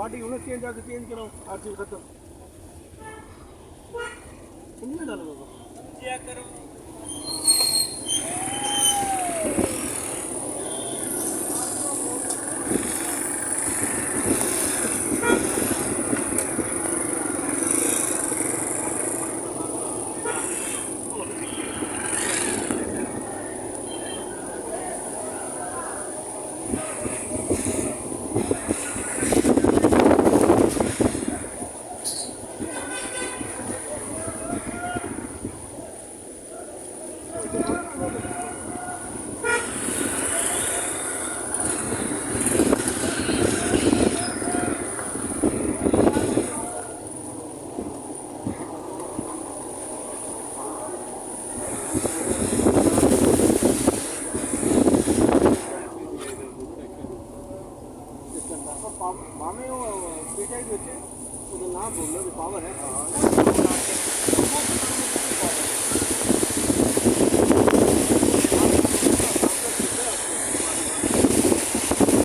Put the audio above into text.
party उन्हें change आके change करो हर चीज खत्म सुनने डालो बाबा क्या करो मामे वो बेटा ही बच्चे तो नाम बोल लो पावर है